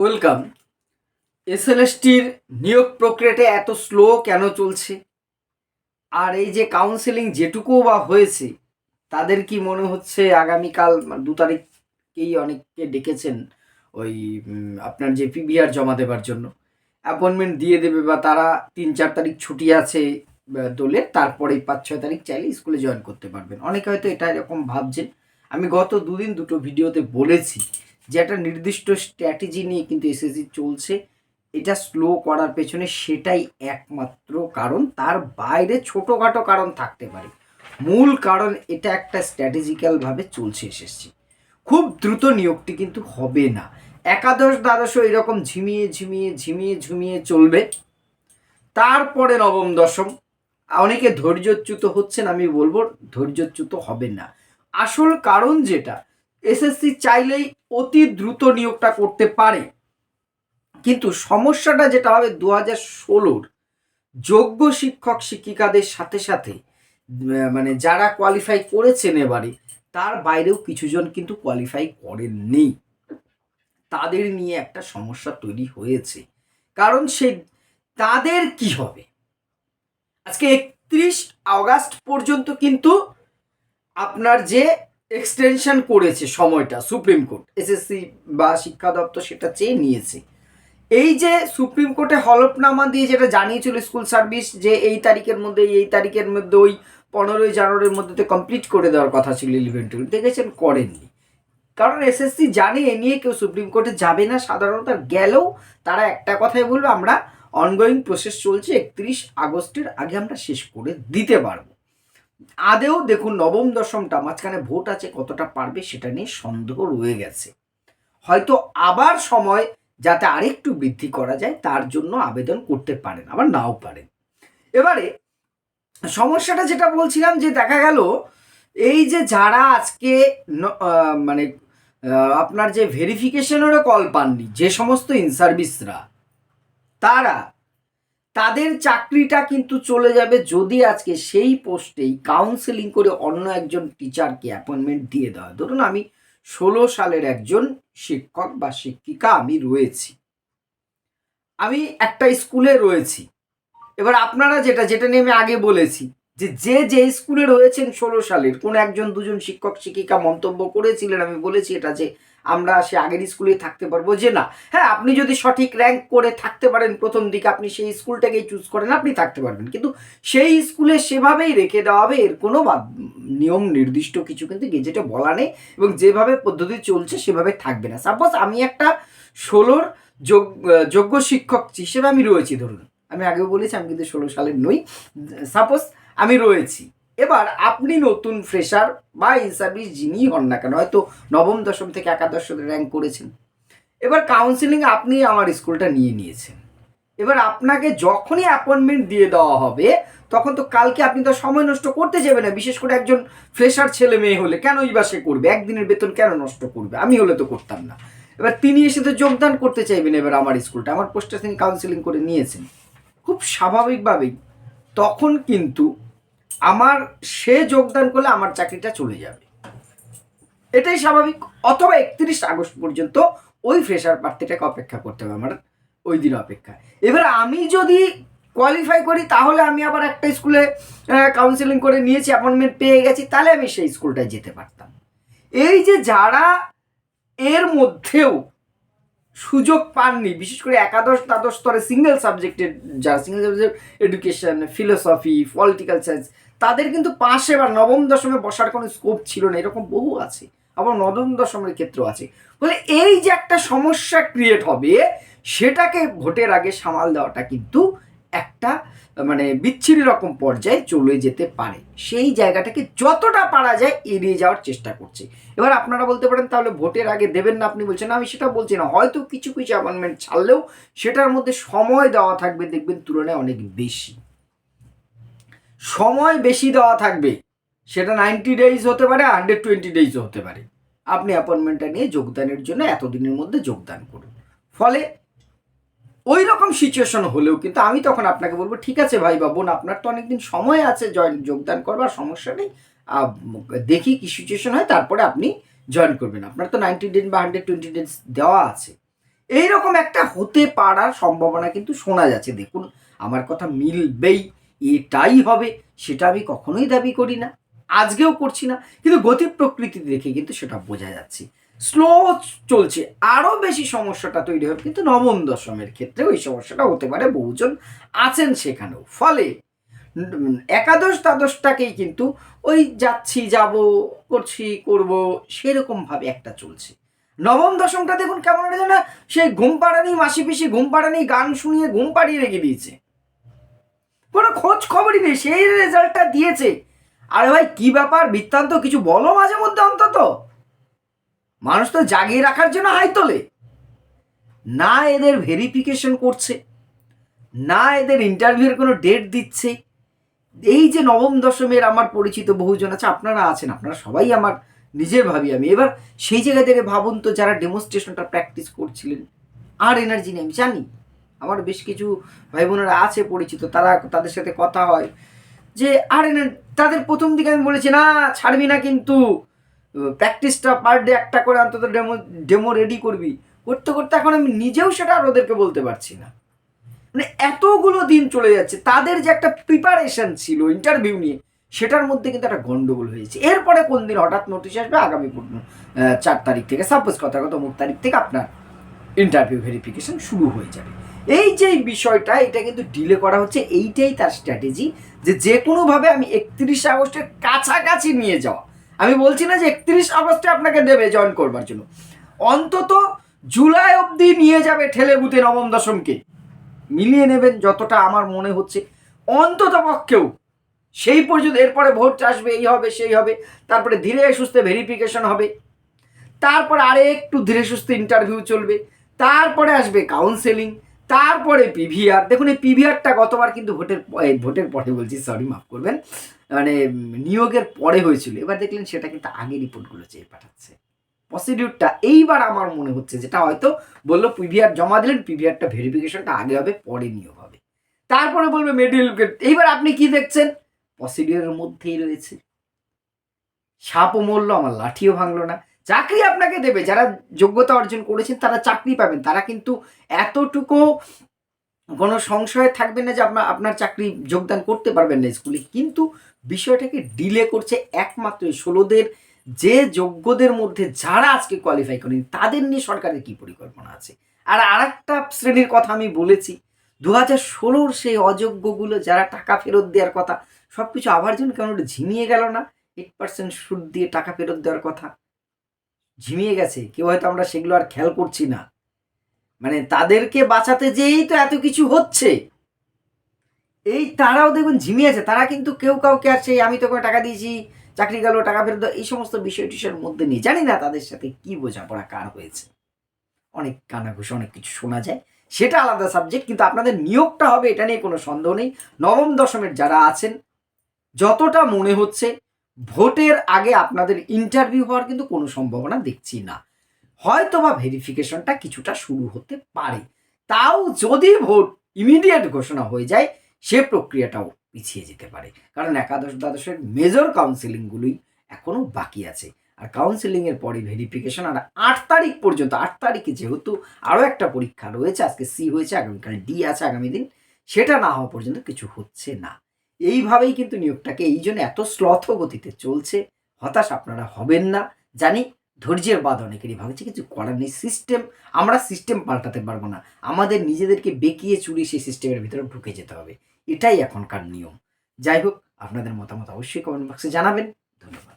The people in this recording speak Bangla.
ওয়েলকাম। এসএলএসটির নিয়োগ প্রক্রিয়াটা এত স্লো কেন চলছে? আর এই যে কাউন্সেলিং যেটুকু বা হয়েছে, তাদের কি মনে হচ্ছে আগামীকাল 2 তারিখেই অনেককে ডেকেছেন ওই আপনার যে পিবিআর জমা দেবার জন্য অ্যাপয়েন্টমেন্ট দিয়ে দেবে, বা তারা 3-4 তারিখ ছুটি আছে দোলে, তারপরে 5-6 তারিখ চাইলে স্কুলে জয়েন করতে পারবেন। অনেকে হয়তো এটা এরকম ভাবছেন। আমি গত দুদিন দুটো ভিডিওতে বলেছি যে একটা নির্দিষ্ট স্ট্র্যাটেজি নিয়ে কিন্তু এসএসসি চলছে। এটা স্লো করার পেছনে সেটাই একমাত্র কারণ, তার বাইরে ছোটোখাটো কারণ থাকতে পারে। মূল কারণ এটা একটা স্ট্র্যাটেজিক্যালভাবে চলছে এসএসসি। খুব দ্রুত নিয়োগটি কিন্তু হবে না। একাদশ দ্বাদশও এরকম ঝিমিয়ে ঝিমিয়ে ঝিমিয়ে ঝিমিয়ে চলবে। তারপরে নবম দশম অনেকে ধৈর্যচ্যুত হচ্ছেন, আমি বলবো ধৈর্যচ্যুত হবেন না। আসল কারণ যেটা, এসএসসি চাইলেই অতি দ্রুত নিয়োগটা করতে পারে, কিন্তু সমস্যাটা যেটা হবে 2016 যোগ্য শিক্ষক শিক্ষিকাদের সাথে সাথে মানে যারা কোয়ালিফাই করেছেন এবারে, তার বাইরেও কিছুজন কিন্তু কোয়ালিফাই করেননি। তাদের নিয়ে একটা সমস্যা তৈরি হয়েছে। কারণ সেই তাদের কি হবে? আজকে 31 আগস্ট পর্যন্ত কিন্তু আপনার যে এক্সটেনশন করেছে সময়টা সুপ্রিম কোর্ট, এসএসসি বা শিক্ষা দপ্তর সেটা চেয়ে নিয়েছে। এই যে সুপ্রিম কোর্টে হলফনামা দিয়ে যেটা জানিয়েছিল স্কুল সার্ভিস, যে এই তারিখের মধ্যে ওই 15ই জানুয়ারির মধ্যে কমপ্লিট করে দেওয়ার কথা ছিল 11-12, দেখেছেন করেননি। কারণ এসএসসি জানে এ নিয়ে কেউ সুপ্রিম কোর্টে যাবে না, সাধারণত গেলেও তারা একটা কথাই বলবে, আমরা অনগোয়িং প্রসেস চলছে, 31 আগস্টের আগে আমরা শেষ করে দিতে পারবো। আদেও দেখুন নবম দশমটা মাঝখানে ভোট আছে, কতটা পারবে সেটা নিয়ে সন্দেহ রয়ে গেছে। হয়তো আবার সময় যাতে আরেকটু বৃদ্ধি করা যায় তার জন্য আবেদন করতে পারেন, আবার নাও পারেন। এবারে সমস্যাটা যেটা বলছিলাম, যে দেখা গেল এই যে যারা আজকে মানে আপনার যে ভেরিফিকেশনেরও কল পাননি, যে সমস্ত ইনসার্ভিসরা, তাদের চাকরিটা কিন্তু চলে যাবে যদি আজকে সেই পোস্টেই কাউন্সেলিং করে অন্য একজন টিচারকে অ্যাপয়েন্টমেন্ট দিয়ে দেওয়া। ধরুন আমি 16 সালের একজন শিক্ষক বা শিক্ষিকা, আমি রয়েছি, আমি একটা স্কুলে রয়েছি। এবার আপনারা যেটা নিয়ে আমি আগে বলেছি, যে স্কুলে রয়েছেন 16 সালের কোন একজন দুজন শিক্ষক শিক্ষিকা মন্তব্য করেছিলেন, আমি বলেছি এটা, যে আমরা সে আগের স্কুলেই থাকতে পারবো, যে না, হ্যাঁ আপনি যদি সঠিক র্যাঙ্ক করে থাকতে পারেন প্রথম দিকে, আপনি সেই স্কুলটাকেই চুজ করেন, আপনি থাকতে পারবেন, কিন্তু সেই স্কুলে সেভাবেই রেখে দেওয়া হবে, এর কোনো নিয়ম নির্দিষ্ট কিছু কিন্তু গেজেটে বলা নেই, এবং যেভাবে পদ্ধতি চলছে সেভাবে থাকবে না। সাপোজ আমি একটা 16-র যোগ্য শিক্ষক হিসেবে আমি রয়েছি, ধরুন আমি আগেও বলেছি আমি কিন্তু 16 সালের নই, সাপোজ আমি রয়েছি। এবার আপনি নতুন ফ্রেশার বা ইন সার্ভিস যিনিই হন না কেন, হয়তো নবম দশম থেকে একাদশ র্যাঙ্ক করেছেন, এবার কাউন্সিলিং আপনি আমার স্কুলটা নিয়ে নিয়েছেন। এবার আপনাকে যখনই অ্যাপয়েন্টমেন্ট দিয়ে দেওয়া হবে, তখন তো কালকে আপনি তো সময় নষ্ট করতে যাবেন না। বিশেষ করে একজন ফ্রেশার ছেলে মেয়ে হলে কেনই বা সে করবে, একদিনের বেতন কেন নষ্ট করবে? আমি হলে তো করতাম না। এবার তিনি এসে তো যোগদান করতে চাইবেন, এবার আমার স্কুলটা, আমার পোস্টটা তিনি কাউন্সিলিং করে নিয়েছেন, খুব স্বাভাবিকভাবেই তখন কিন্তু আমার সে যোগদান করলে আমার চাকরিটা চলে যাবে, এটাই স্বাভাবিক। অথবা 31 আগস্ট পর্যন্ত ওই ফ্রেশার প্রার্থীটাকে অপেক্ষা করতে হবে আমার, ওই দিন অপেক্ষা। এবার আমি যদি কোয়ালিফাই করি, তাহলে আমি আবার একটা স্কুলে কাউন্সিলিং করে নিয়েছি, অ্যাপয়েন্টমেন্ট পেয়ে গেছি, তাহলে আমি সেই স্কুলটায় যেতে পারতাম। এই যে যারা এর মধ্যেও সুযোগ পাননি, বিশেষ করে একাদশ দ্বাদশ স্তরে সিঙ্গেল সাবজেক্টের, যারা single subject education, philosophy, political science, তাদের কিন্তু পাশে বা নবম দশমে বসার কোনো স্কোপ ছিল না, এরকম বহু আছে। আবার নবম দশমের ক্ষেত্রেও আছে। বলে এই যে একটা সমস্যা ক্রিয়েট হবে, সেটাকে ভোটের আগে সামাল দেওয়াটা কিন্তু একটা মানে বিচ্ছিরি রকম পর্যায়ে চলে যেতে পারে। সেই জায়গাটাকে যতটা পারা যায় এড়িয়ে যাওয়ার চেষ্টা করছে। এবার আপনারা বলতে পারেন তাহলে ভোটের আগে দেবেন না, আপনি বলছেন না, আমি সেটা বলছি না, হয়তো কিছু কিছু অ্যাপয়েন্টমেন্ট ছাড়লেও সেটার মধ্যে সময় দেওয়া থাকবে, দেখবেন তুলনায় অনেক বেশি সময় বেশি দেওয়া থাকবে। সেটা 90 ডেজ হতে পারে, 120 ডেজও হতে পারে। আপনি অ্যাপয়েন্টমেন্টটা নিয়ে যোগদানের জন্য এতদিনের মধ্যে যোগদান করুন। ফলে ওই রকম সিচুয়েশন হলেও কিন্তু আমি তখন আপনাকে বলবো, ঠিক আছে ভাই বা বোন, আপনার তো অনেকদিন সময় আছে যোগদান করবার, সমস্যা নেই, দেখি কি সিচুয়েশন হয়, তারপরে আপনি জয়েন করবেন। আপনার তো 90 ডেজ বা 120 ডেজ দেওয়া আছে। এইরকম একটা হতে পারার সম্ভাবনা কিন্তু শোনা যাচ্ছে। দেখুন, আমার কথা মিলবেই, এটাই হবে সেটা আমি কখনোই দাবি করি না, আজকেও করছি না, কিন্তু গতি প্রকৃতি দেখে কিন্তু সেটা বোঝা যাচ্ছে স্লো চলছে। আরও বেশি সমস্যাটা তৈরি হবে কিন্তু নবম দশমের ক্ষেত্রে ওই সমস্যাটা হতে পারে, বহুজন আছেন সেখানেও। ফলে একাদশ দ্বাদশটাকেই কিন্তু ওই যাচ্ছি, যাব, করছি, করব, সেরকমভাবে একটা চলছে। নবম দশমটা দেখুন কেমন একটা যেন সেই ঘুম পাড়ানি মাসি পিসি ঘুম পাড়ানি গান শুনিয়ে ঘুম পাড়িয়ে রেখে দিয়েছে, কোনো খোঁজ খবরই নেই, সেই রেজাল্টটা দিয়েছে। আরে ভাই কি ব্যাপার, বৃত্তান্ত কিছু বলো মাঝে মধ্যে অন্তত। মানুষ তো জাগিয়ে রাখার জন্য হাই তোলে না, এদের ভেরিফিকেশন করছে না, এদের ইন্টারভিউর কোনো ডেট দিচ্ছে। এই যে নবম দশমের আমার পরিচিত বহুজন আছে, আপনারা আছেন, আপনারা সবাই আমার নিজের ভাবি আমি। এবার সেই জায়গা থেকে ভাবুন তো, যারা ডেমনস্ট্রেশনটা প্র্যাকটিস করছিলেন, আর এনার্জি নেই, আমি জানি আমার বেশ কিছু ভাই বোনেরা আছে পরিচিত, তারা, তাদের সাথে কথা হয় যে আর তাদের প্রথম দিকে আমি বলেছি না ছাড়বি না, কিন্তু প্র্যাকটিসটা পার ডে একটা করে অন্তত ডেমো রেডি করবি, করতে করতে এখন আমি নিজেও সেটা আর ওদেরকে বলতে পারছি না। মানে এতগুলো দিন চলে যাচ্ছে, তাদের যে একটা প্রিপারেশন ছিল ইন্টারভিউ নিয়ে, সেটার মধ্যে কিন্তু একটা গন্ডগোল হয়েছে। এরপরে কোন দিন হঠাৎ নোটিশ আসবে আগামী 4 তারিখ থেকে, সাপোজ কথা 3 তারিখ থেকে আপনার ইন্টারভিউ ভেরিফিকেশন শুরু হয়ে যাবে। এই যে বিষয়টা, এটা কিন্তু ডিলে করা হচ্ছে, এইটাই তার স্ট্র্যাটেজি, যে কোনোভাবে আমি 31 আগস্টের কাছাকাছি নিয়ে যাওয়া। আমি বলছি না যে 31 আগস্টে আপনাকে দেবে জয়েন করবার জন্য, অন্তত জুলাই অবধি নিয়ে যাবে ঠেলে বুতে নবম দশমকে মিলিয়ে নেবেন যতটা আমার মনে হচ্ছে, অন্তত পক্ষেও সেই পর্যন্ত। এরপরে ভোট আসবে, এই হবে সেই হবে, তারপরে ধীরে সুস্থে ভেরিফিকেশন হবে, তারপরে আরে একটু ধীরে সুস্থে ইন্টারভিউ চলবে, তারপরে আসবে কাউন্সেলিং, তারপরে পিভিআর। দেখুন এই পিভিআরটা গতবার কিন্তু ভোটের পরে বলছি, সরি মাফ করবেন, মানে নিয়োগের পরে হয়েছিল। এবার দেখলেন সেটা কিন্তু আগে রিপোর্টগুলো চেয়ে পাঠাচ্ছে। প্রসিডিউরটা এইবার আমার মনে হচ্ছে, যেটা হয়তো বললো পিভিআর জমা দিলেন, পিভিআরটা ভেরিফিকেশনটা আগে হবে, পরে নিয়োগ হবে, তারপরে বলবে মেডিকেল। এইবার আপনি কি দেখছেন, প্রসিডিউরের মধ্যেই রয়েছে। সাপও মরলো, আমার লাঠিও ভাঙলো না। চাকরি আপনাকে দেবে, যারা যোগ্যতা অর্জন করেছেন তারা চাকরি পাবেন, তারা কিন্তু এতটুকু কোনো সংশয় থাকবে না যে আপনার চাকরি যোগদান করতে পারবেন না স্কুলে। কিন্তু বিষয়টাকে ডিলে করছে একমাত্র 16দের, যে যোগ্যদের মধ্যে যারা আজকে কোয়ালিফাই করেনি, তাদের নিয়ে সরকারের কি পরিকল্পনা আছে। আর আরেকটা শ্রেণীর কথা আমি বলেছি, 2016 সেই অযোগ্যগুলো যারা টাকা ফেরত দেওয়ার কথা, সব কিছু আবার যেন কেমন ঝিমিয়ে গেল না। 8% সুদ দিয়ে টাকা ফেরত দেওয়ার কথা ঝিমিয়ে গেছে, কেউ হয়তো আমরা সেগুলো আর খেয়াল করছি না। মানে তাদেরকে বাঁচাতে যেই তো এত কিছু হচ্ছে, এই তারাও দেখুন ঝিমিয়েছে। তারা কিন্তু কেউ কাউকে আর সেই আমি তোকে টাকা দিয়েছি চাকরি গেল টাকা ফেরত এই সমস্ত বিষয় টিষয়ের মধ্যে নেই। জানি না তাদের সাথে কি বোঝাপড়া কার হয়েছে, অনেক কানাঘুষা অনেক কিছু শোনা যায়, সেটা আলাদা সাবজেক্ট। কিন্তু আপনাদের নিয়োগটা হবে এটা নিয়ে কোনো সন্দেহ নেই। নবম দশমের যারা আছেন, যতটা মনে হচ্ছে ভোটের আগে আপনাদের ইন্টারভিউ হওয়ার কিন্তু কোনো সম্ভাবনা দেখছি না। হয়তো বা ভেরিফিকেশনটা কিছুটা শুরু হতে পারে, তাও যদি ভোট ইমিডিয়েট ঘোষণা হয়ে যায়, সে প্রক্রিয়াটাও পিছিয়ে যেতে পারে। কারণ একাদশ দ্বাদশের মেজর কাউন্সিলিংগুলোই এখনও বাকি আছে, আর কাউন্সিলিংয়ের পরে ভেরিফিকেশন। আর 8 তারিখ পর্যন্ত, 8 তারিখে যেহেতু আরও একটা পরীক্ষা রয়েছে, আজকে সি হয়েছে, আগামীকাল ডি আছে আগামী দিন, সেটা না হওয়া পর্যন্ত কিছু হচ্ছে না। এইভাবেই কিন্তু নিয়োগটাকে এই জন্য এত শ্লথ গতিতে চলছে। হতাশ আপনারা হবেন না, জানি ধৈর্যের বাদ অনেকেরই ভাবছে, কিছু করার নেই। সিস্টেম, আমরা সিস্টেম পাল্টাতে পারবো না, আমাদের নিজেদেরকে বেঁকিয়ে চুরিয়ে সেই সিস্টেমের ভিতরে ঢুকে যেতে হবে, এটাই এখনকার নিয়ম। যাই হোক, আপনাদের মতামত অবশ্যই কমেন্ট বক্সে জানাবেন। ধন্যবাদ।